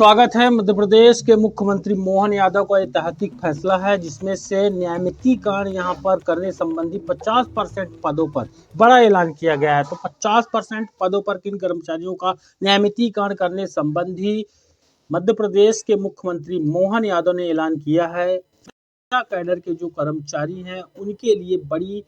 स्वागत है। मध्य प्रदेश के मुख्यमंत्री मोहन यादव का ऐतिहासिक फैसला है जिसमें से नियमितीकरण यहां पर करने संबंधी 50% पदों पर बड़ा ऐलान किया गया है। तो 50% पदों पर किन कर्मचारियों का नियमितीकरण करने संबंधी मध्य प्रदेश के मुख्यमंत्री मोहन यादव ने ऐलान किया है। कैडर के जो कर्मचारी हैं उनके लिए बड़ी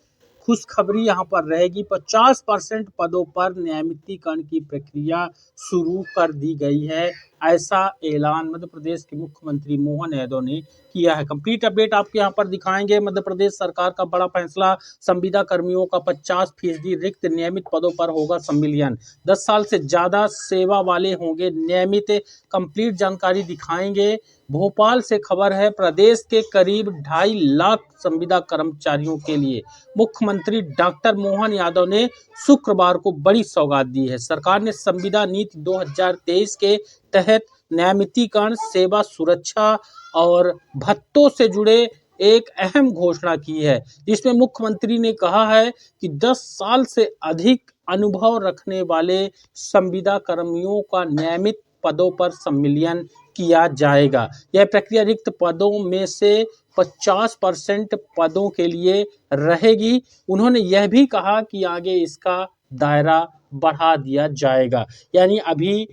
खुशखबरी यहां पर रहेगी। 50% पदों पर नियमितीकरण की प्रक्रिया शुरू कर दी गई है, ऐसा ऐलान मध्य प्रदेश के मुख्यमंत्री मोहन यादव ने किया है। कंप्लीट अपडेट आपके यहाँ पर दिखाएंगे। मध्य प्रदेश सरकार का बड़ा फैसला, संविदा कर्मियों का 50% रिक्त नियमित पदों पर होगा संविलियन। 10 साल से ज्यादा सेवा वाले होंगे नियमित। कंप्लीट जानकारी दिखाएंगे। भोपाल से खबर है, प्रदेश के करीब 2.5 लाख संविदा कर्मचारियों के लिए मुख्यमंत्री डॉक्टर मोहन यादव ने शुक्रवार को बड़ी सौगात दी है। सरकार ने संविदा नीति 2023 के तहत नियमितीकरण, सेवा सुरक्षा और भत्तों से जुड़े एक अहम घोषणा की है, जिसमें मुख्यमंत्री ने कहा है कि 10 साल से अधिक अनुभव रखने वाले संविदा कर्मियों का नियमित पदों पर सम्मिलियन किया जाएगा। यह प्रक्रिया रिक्त पदों में से 50% पदों के लिए रहेगी। उन्होंने यह भी कहा कि आगे इसका दायरा बढ़ा दिया जाएगा। यानी अभी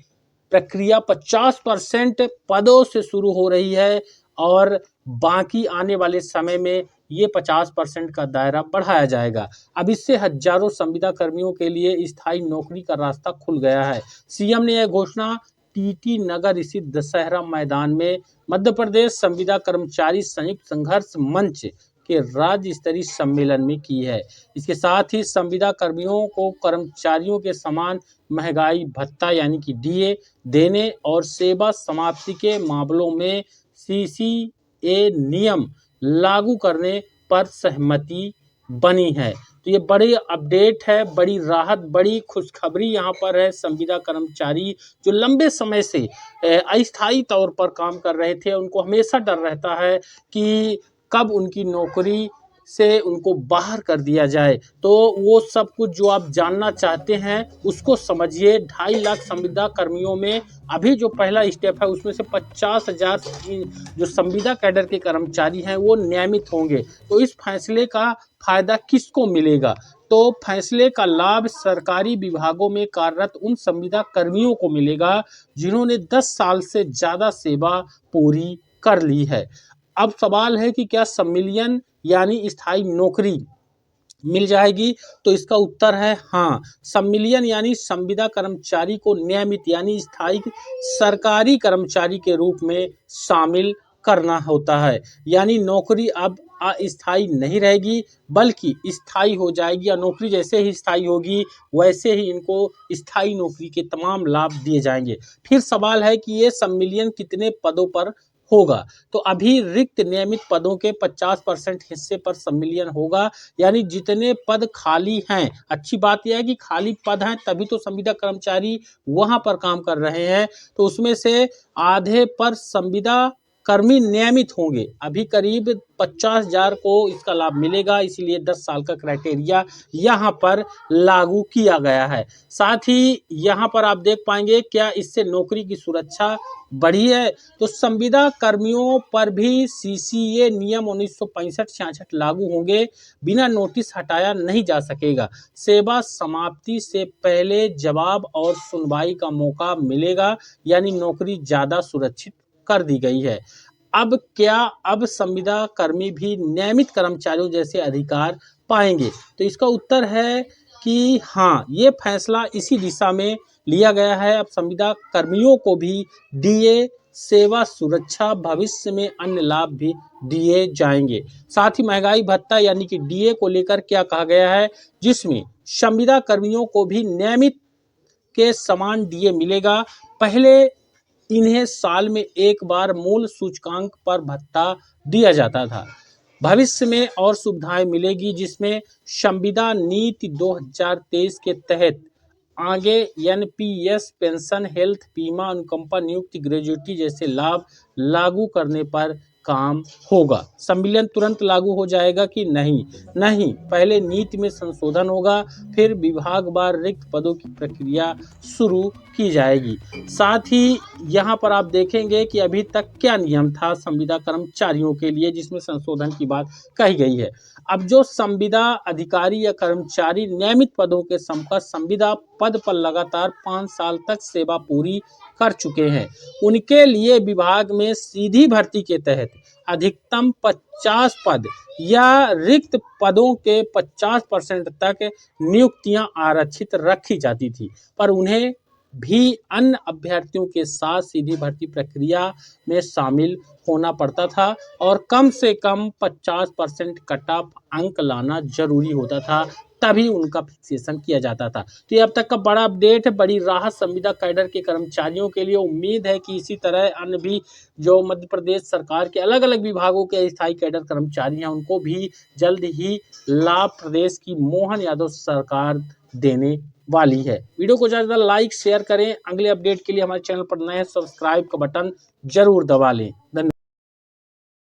प्रक्रिया 50% पदों से शुरू हो रही है और बाकी आने वाले समय में ये 50% का दायरा बढ़ाया जाएगा। अब इससे हजारों संविदा कर्मियों के लिए स्थायी नौकरी का रास्ता खुल गया है। सीएम ने यह घोषणा टीटी नगर स्थित दशहरा मैदान में मध्य प्रदेश संविदा कर्मचारी संयुक्त संघर्ष मंच के राज्य स्तरीय सम्मेलन में की है। इसके साथ ही संविदा कर्मियों को कर्मचारियों के समान महंगाई भत्ता यानी कि डीए देने और सेवा समाप्ति के मामलों में सीसीए नियम लागू करने पर सहमति बनी है। तो ये बड़ी अपडेट है, बड़ी राहत, बड़ी खुशखबरी यहाँ पर है। संविदा कर्मचारी जो लंबे समय से अस्थायी तौर पर काम कर रहे थे, उनको हमेशा डर रहता है कि कब उनकी नौकरी से उनको बाहर कर दिया जाए। तो वो सब कुछ जो आप जानना चाहते हैं उसको समझिए। 2.5 लाख संविदा कर्मियों में अभी जो पहला स्टेप है उसमें से 50,000 जो संविदा कैडर के कर्मचारी हैं वो नियमित होंगे। तो इस फैसले का फायदा किसको मिलेगा? तो फैसले का लाभ सरकारी विभागों में कार्यरत उन संविदा कर्मियों को मिलेगा जिन्होंने 10 साल से ज्यादा सेवा पूरी कर ली है। अब सवाल है कि क्या सम्मिलियन यानी स्थायी नौकरी मिल जाएगी? तो इसका उत्तर है हाँ। सम्मिलियन यानी संविदा कर्मचारी को नियमित यानी स्थायी सरकारी कर्मचारी के रूप में शामिल करना होता है। यानी नौकरी अब अस्थायी नहीं रहेगी बल्कि स्थायी हो जाएगी, या नौकरी जैसे ही स्थायी होगी वैसे ही इनको स्थायी नौकरी के तमाम लाभ दिए जाएंगे। फिर सवाल है कि ये सम्मिलियन कितने पदों पर होगा? तो अभी रिक्त नियमित पदों के 50% हिस्से पर सम्मिलियन होगा, यानी जितने पद खाली हैं। अच्छी बात यह है कि खाली पद हैं तभी तो संविदा कर्मचारी वहां पर काम कर रहे हैं। तो उसमें से आधे पर संविदा कर्मी नियमित होंगे। अभी करीब 50,000 को इसका लाभ मिलेगा, इसलिए 10 साल का क्राइटेरिया यहाँ पर लागू किया गया है। साथ ही यहाँ पर आप देख पाएंगे क्या इससे नौकरी की सुरक्षा बढ़ी है? तो संविदा कर्मियों पर भी सीसीए नियम 1965-66 लागू होंगे। बिना नोटिस हटाया नहीं जा सकेगा। सेवा समाप्ति से पहले जवाब और सुनवाई का मौका मिलेगा, यानी नौकरी ज्यादा सुरक्षित कर दी गई है। अब संविदा कर्मी भी नियमित कर्मचारियों जैसे अधिकार पाएंगे? तो इसका उत्तर है कि हाँ, ये फैसला इसी दिशा में लिया गया है। अब संविदा कर्मियों को भी डीए, सेवा सुरक्षा, भविष्य में अन्य लाभ भी दिए जाएंगे। साथ ही महंगाई भत्ता यानी कि डीए को लेकर क्या कहा गया है, जिसमें संविदा कर्मियों को भी नियमित के समान डीए मिलेगा। पहले इन्हें साल में एक बार मूल सूचकांक पर भत्ता दिया जाता था। भविष्य में और सुविधाएं मिलेगी, जिसमें संविदा नीति 2023 के तहत आगे एनपीएस, पेंशन, हेल्थ बीमा, अनुकंपा नियुक्ति, ग्रेजुएटी जैसे लाभ लागू करने पर काम होगा। सम्मिलन तुरंत लागू हो जाएगा कि नहीं? नहीं, पहले नीति में संशोधन होगा, फिर विभागवार रिक्त पदों की प्रक्रिया शुरू की जाएगी। साथ ही यहाँ पर आप देखेंगे कि अभी तक क्या नियम था संविदा कर्मचारियों के लिए, जिसमें संशोधन की बात कही गई है। अब जो संविदा अधिकारी या कर्मचारी नियमित पदों के समकक्ष संविदा पद पर लगातार 5 साल तक सेवा पूरी कर चुके हैं, उनके लिए विभाग में सीधी भर्ती के तहत अधिकतम 50 पद या रिक्त पदों के 50% तक नियुक्तियां आरक्षित रखी जाती थी, पर उन्हें भी अन्य अभ्यर्थियों के साथ सीधी भर्ती प्रक्रिया में शामिल होना पड़ता था और कम से कम 50% कट ऑफ अंक लाना जरूरी होता था, तभी उनका फिक्सेशन किया जाता था। तो ये अब तक का बड़ा अपडेट है, बड़ी राहत संविदा कैडर के कर्मचारियों के लिए। उम्मीद है कि इसी तरह अन्य भी जो मध्य प्रदेश सरकार के अलग अलग विभागों के स्थायी कैडर कर्मचारी हैं, उनको भी जल्द ही लाभ प्रदेश की मोहन यादव सरकार देने वाली है। वीडियो को ज़्यादा लाइक शेयर करें। अगले अपडेट के लिए हमारे चैनल पर नए सब्सक्राइब का बटन जरूर दबा लें। धन्यवाद।